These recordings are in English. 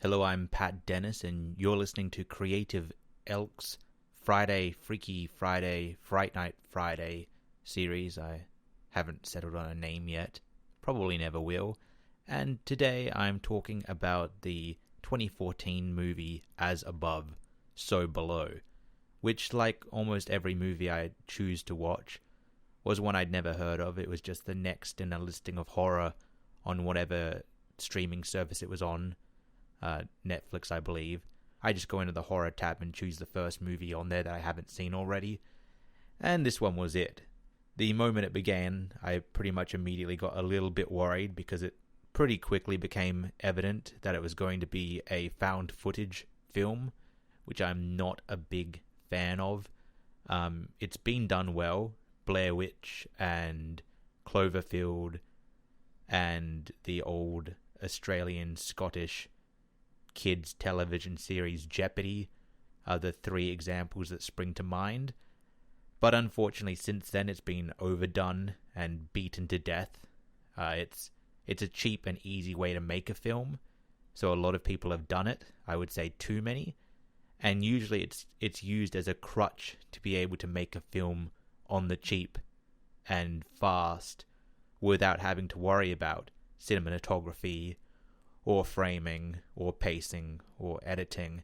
Hello, I'm Pat Dennis, and you're listening to Creative Elk's Freaky Friday, Fright Night Friday series. I haven't settled on a name yet, probably never will. And today I'm talking about the 2014 movie As Above, So Below, which, like almost every movie I choose to watch, was one I'd never heard of. It was just the next in a listing of horror on whatever streaming service it was on. Netflix, I believe. I just go into the horror tab and choose the first movie on there that I haven't seen already. And this one was it. The moment it began, I pretty much immediately got a little bit worried because it pretty quickly became evident that it was going to be a found footage film, which I'm not a big fan of. It's been done well. Blair Witch and Cloverfield and the old Australian Scottish kids television series Jeopardy are the three examples that spring to mind. But unfortunately, since then it's been overdone and beaten to death. It's a cheap and easy way to make a film, so a lot of people have done it. I would say too many, and usually it's used as a crutch to be able to make a film on the cheap and fast without having to worry about cinematography or framing, or pacing, or editing.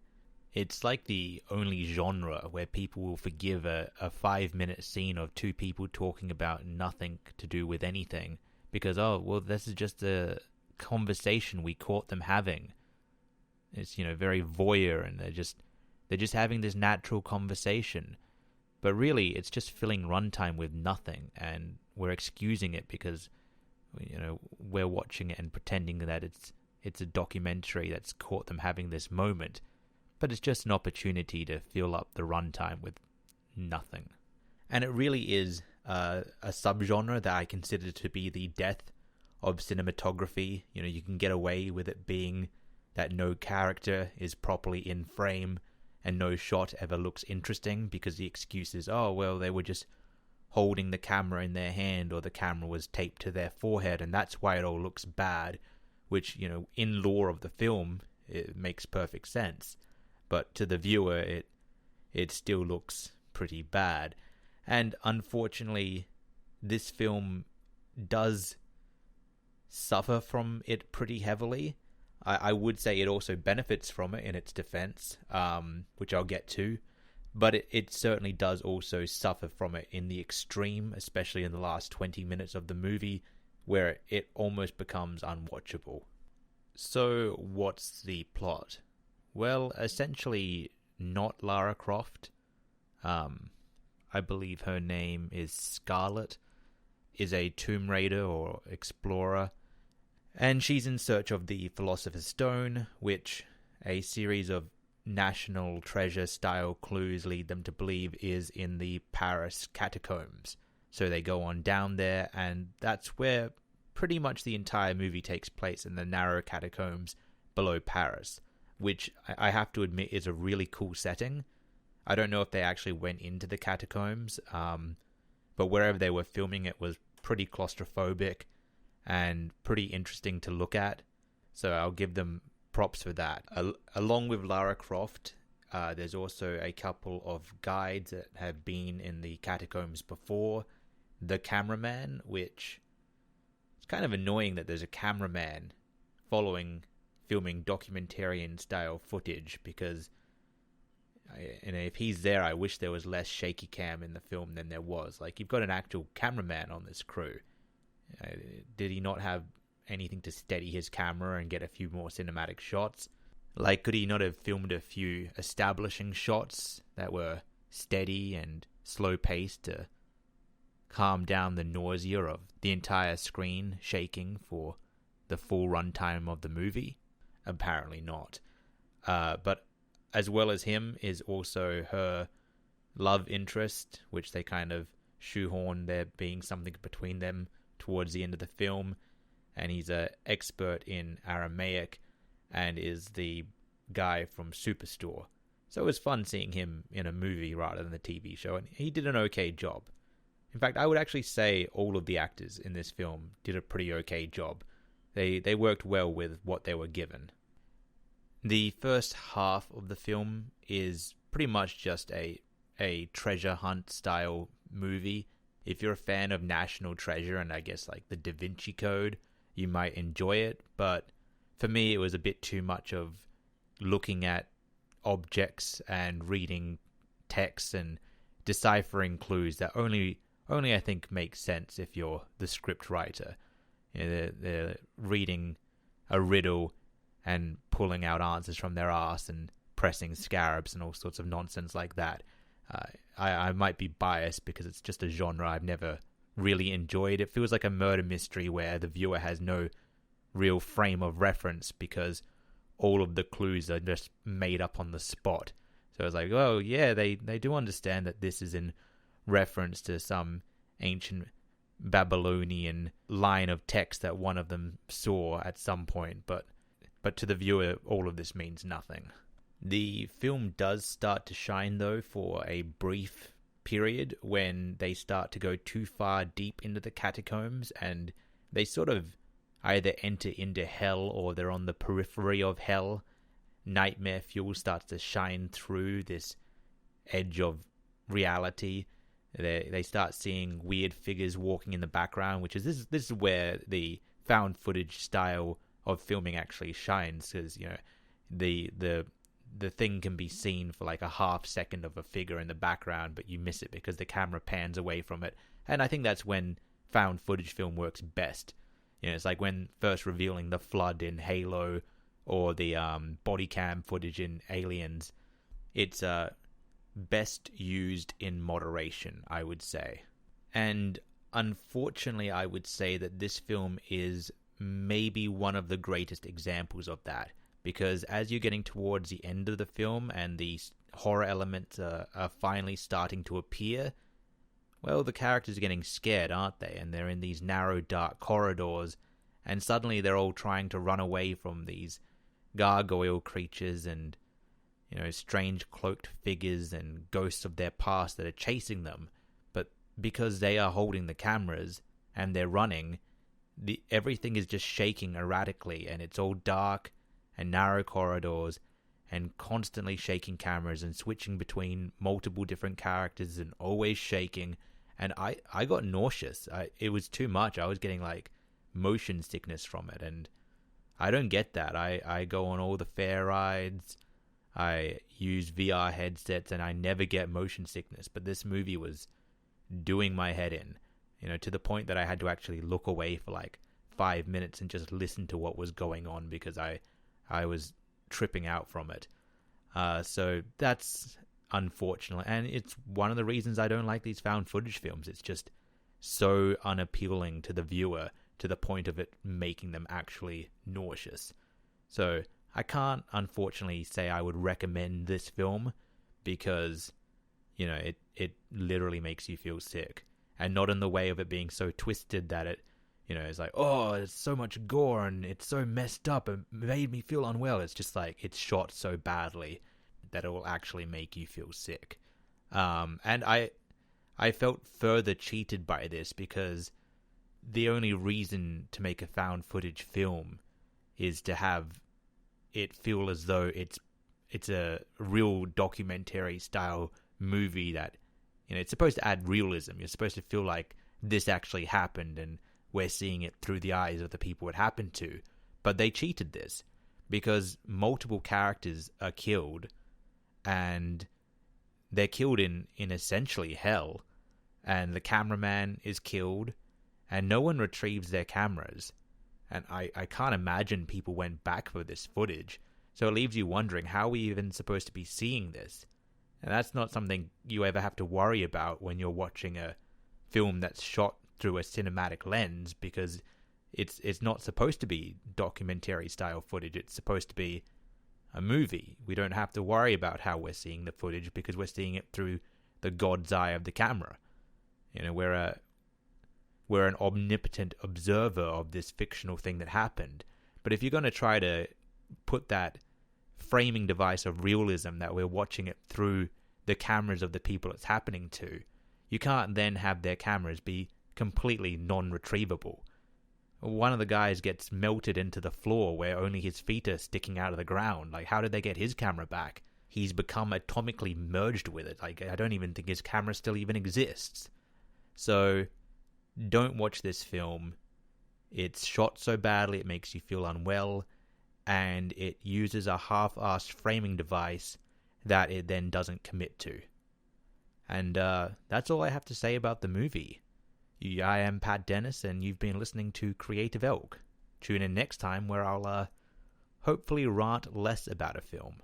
It's like the only genre where people will forgive a 5-minute scene of two people talking about nothing to do with anything, because, oh, well, this is just a conversation we caught them having. It's, very voyeur, and they're just having this natural conversation. But really, it's just filling runtime with nothing, and we're excusing it because, we're watching it and pretending that it's a documentary that's caught them having this moment, but it's just an opportunity to fill up the runtime with nothing. And it really is a subgenre that I consider to be the death of cinematography. You can get away with it being that no character is properly in frame and no shot ever looks interesting because the excuse is, oh, well, they were just holding the camera in their hand or the camera was taped to their forehead and that's why it all looks bad. Which, in lore of the film, it makes perfect sense. But to the viewer, it still looks pretty bad. And unfortunately, this film does suffer from it pretty heavily. I would say it also benefits from it in its defense, which I'll get to. But it certainly does also suffer from it in the extreme, especially in the last 20 minutes of the movie, where it almost becomes unwatchable. So, what's the plot? Well, essentially, not Lara Croft. I believe her name is Scarlet, is a Tomb Raider or explorer, and she's in search of the Philosopher's Stone, which a series of National Treasure-style clues lead them to believe is in the Paris catacombs. So they go on down there, and that's where pretty much the entire movie takes place, in the narrow catacombs below Paris, which I have to admit is a really cool setting. I don't know if they actually went into the catacombs, but wherever they were filming it was pretty claustrophobic and pretty interesting to look at, so I'll give them props for that. Along with Lara Croft, there's also a couple of guides that have been in the catacombs before. The cameraman, which it's kind of annoying that there's a cameraman filming documentarian style footage, because if he's there, I wish there was less shaky cam in the film than there was. Like, you've got an actual cameraman on this crew. Did he not have anything to steady his camera and get a few more cinematic shots? Like, could he not have filmed a few establishing shots that were steady and slow paced to calm down the nausea of the entire screen shaking for the full runtime of the movie? Apparently not. But as well as him is also her love interest, which they kind of shoehorn there being something between them towards the end of the film. And he's an expert in Aramaic and is the guy from Superstore. So it was fun seeing him in a movie rather than the TV show, and he did an okay job. In fact, I would actually say all of the actors in this film did a pretty okay job. They worked well with what they were given. The first half of the film is pretty much just a treasure hunt style movie. If you're a fan of National Treasure and I guess like the Da Vinci Code, you might enjoy it. But for me, it was a bit too much of looking at objects and reading texts and deciphering clues that only I think make sense if you're the script writer. You know, they're reading a riddle and pulling out answers from their arse and pressing scarabs and all sorts of nonsense like that. I might be biased because it's just a genre I've never really enjoyed. It feels like a murder mystery where the viewer has no real frame of reference because all of the clues are just made up on the spot. So it's like, oh yeah, they do understand that this is in reference to some ancient Babylonian line of text that one of them saw at some point, but to the viewer, all of this means nothing. The film does start to shine, though, for a brief period when they start to go too far deep into the catacombs and they sort of either enter into hell or they're on the periphery of hell. Nightmare fuel starts to shine through this edge of reality. They start seeing weird figures walking in the background, which is this is where the found footage style of filming actually shines, because you know the thing can be seen for like a half second of a figure in the background, but you miss it because the camera pans away from it. And I think that's when found footage film works best. You know, it's like when first revealing the flood in Halo or the body cam footage in Aliens. It's best used in moderation, I would say. And unfortunately, I would say that this film is maybe one of the greatest examples of that, because as you're getting towards the end of the film and the horror elements are finally starting to appear, well, the characters are getting scared, aren't they? And they're in these narrow, dark corridors, and suddenly they're all trying to run away from these gargoyle creatures and, you know, strange cloaked figures and ghosts of their past that are chasing them. But because they are holding the cameras and they're running, everything is just shaking erratically, and it's all dark and narrow corridors and constantly shaking cameras and switching between multiple different characters and always shaking. And I got nauseous. It was too much. I was getting like motion sickness from it, and I don't get that. I go on all the fair rides, I use VR headsets, and I never get motion sickness. But this movie was doing my head in, you know, to the point that I had to actually look away for like 5 minutes and just listen to what was going on because I was tripping out from it. So that's unfortunate, and it's one of the reasons I don't like these found footage films. It's just so unappealing to the viewer to the point of it making them actually nauseous. So I can't unfortunately say I would recommend this film because, you know, it literally makes you feel sick, and not in the way of it being so twisted that it, you know, it's like, oh, it's so much gore and it's so messed up and made me feel unwell. It's just like it's shot so badly that it will actually make you feel sick. And I felt further cheated by this because the only reason to make a found footage film is to have it feel as though it's a real documentary style movie that, you know, it's supposed to add realism. You're supposed to feel like this actually happened and we're seeing it through the eyes of the people it happened to. But they cheated this because multiple characters are killed, and they're killed in essentially hell, and the cameraman is killed, and no one retrieves their cameras. And I can't imagine people went back for this footage. So it leaves you wondering, how are we even supposed to be seeing this? And that's not something you ever have to worry about when you're watching a film that's shot through a cinematic lens, because it's not supposed to be documentary style footage. It's supposed to be a movie. We don't have to worry about how we're seeing the footage because we're seeing it through the God's eye of the camera. You know, we're an omnipotent observer of this fictional thing that happened. But if you're going to try to put that framing device of realism that we're watching it through the cameras of the people it's happening to, you can't then have their cameras be completely non-retrievable. one of the guys gets melted into the floor where only his feet are sticking out of the ground. Like, how did they get his camera back? He's become atomically merged with it. Like, I don't even think his camera still even exists. So, don't watch this film. It's shot so badly it makes you feel unwell, and it uses a half-assed framing device that it then doesn't commit to. And that's all I have to say about the movie. I am Pat Dennis, and you've been listening to Creative Elk. Tune in next time where I'll hopefully rant less about a film.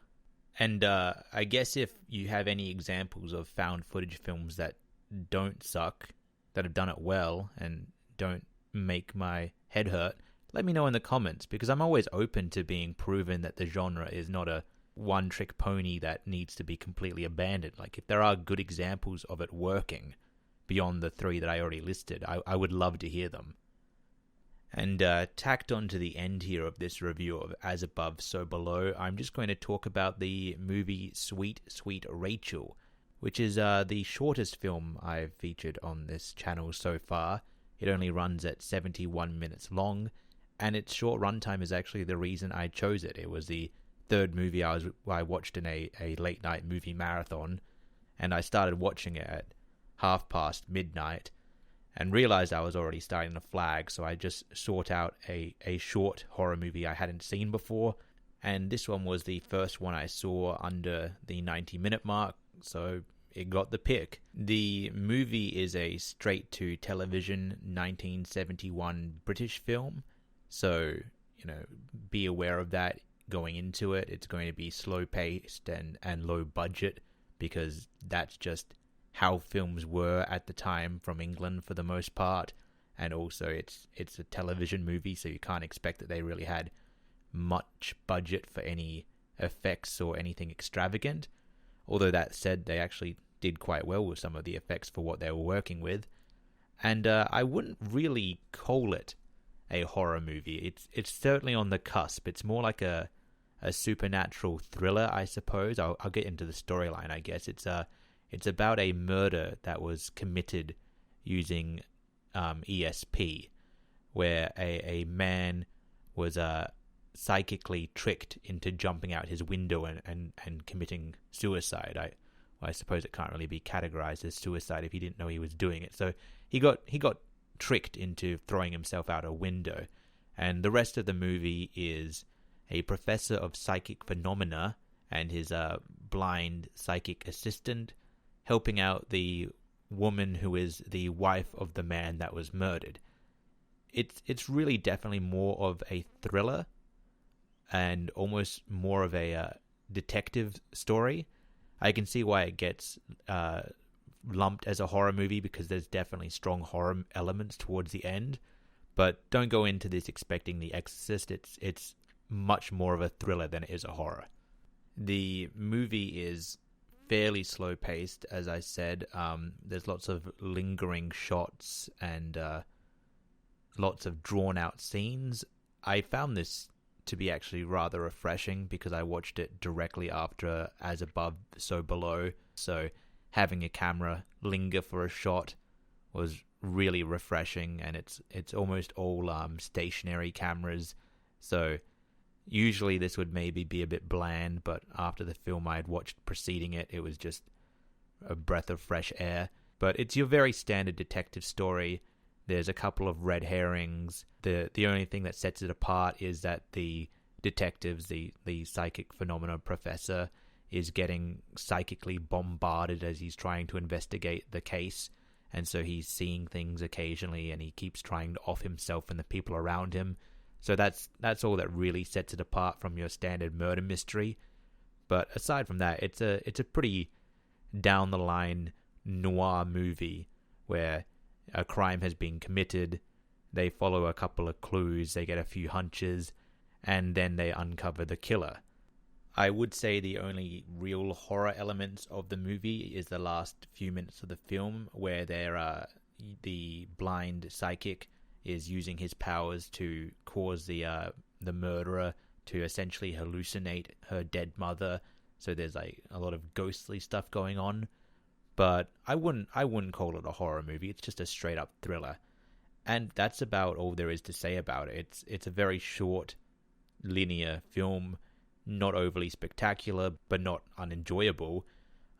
And I guess if you have any examples of found footage films that don't suck, that have done it well, and don't make my head hurt, let me know in the comments, because I'm always open to being proven that the genre is not a one-trick pony that needs to be completely abandoned. Like, if there are good examples of it working beyond the 3 that I already listed, I would love to hear them. And tacked on to the end here of this review of As Above, So Below, I'm just going to talk about the movie Sweet, Sweet Rachel, which is the shortest film I've featured on this channel so far. It only runs at 71 minutes long, and its short runtime is actually the reason I chose it. It was the 3rd movie I watched in a late-night movie marathon, and I started watching it at midnight, and realized I was already starting to flag, so I just sought out a short horror movie I hadn't seen before, and this one was the first one I saw under the 90-minute mark, so it got the pick. The movie is a straight-to-television 1971 British film, so, be aware of that going into it. It's going to be slow-paced and low-budget, because that's just how films were at the time from England for the most part, and also it's a television movie, so you can't expect that they really had much budget for any effects or anything extravagant. Although that said, they actually did quite well with some of the effects for what they were working with. And I wouldn't really call it a horror movie. It's certainly on the cusp. It's more like a supernatural thriller, I suppose. I'll get into the storyline, I guess. It's about a murder that was committed using ESP, where a man was psychically tricked into jumping out his window and committing suicide. I suppose it can't really be categorized as suicide if he didn't know he was doing it. So he got tricked into throwing himself out a window. And the rest of the movie is a professor of psychic phenomena and his blind psychic assistant helping out the woman who is the wife of the man that was murdered. It's really definitely more of a thriller and almost more of a detective story. I can see why it gets lumped as a horror movie, because there's definitely strong horror elements towards the end. But don't go into this expecting The Exorcist. It's much more of a thriller than it is a horror. The movie is fairly slow paced, as I said. There's lots of lingering shots and lots of drawn out scenes. I found this to be actually rather refreshing because I watched it directly after As Above, So Below. So having a camera linger for a shot was really refreshing, and it's almost all stationary cameras. So usually this would maybe be a bit bland, but after the film I had watched preceding it, it was just a breath of fresh air. But it's your very standard detective story. There's a couple of red herrings. The only thing that sets it apart is that the detectives, the psychic phenomena professor, is getting psychically bombarded as he's trying to investigate the case. And so he's seeing things occasionally, and he keeps trying to off himself and the people around him. So that's all that really sets it apart from your standard murder mystery. But aside from that, it's a pretty down the line noir movie where a crime has been committed, they follow a couple of clues, they get a few hunches, and then they uncover the killer. I would say the only real horror elements of the movie is the last few minutes of the film, where the blind psychic is using his powers to cause the murderer to essentially hallucinate her dead mother. So there's like a lot of ghostly stuff going on. But I wouldn't call it a horror movie. It's just a straight up thriller. And that's about all there is to say about it. It's a very short, linear film, not overly spectacular, but not unenjoyable.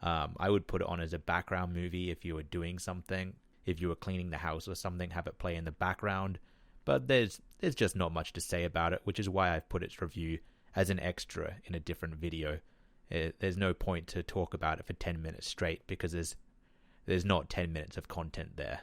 I would put it on as a background movie if you were doing something. If you were cleaning the house or something, have it play in the background. But there's just not much to say about it, which is why I've put its review as an extra in a different video. There's no point to talk about it for 10 minutes straight because there's not 10 minutes of content there.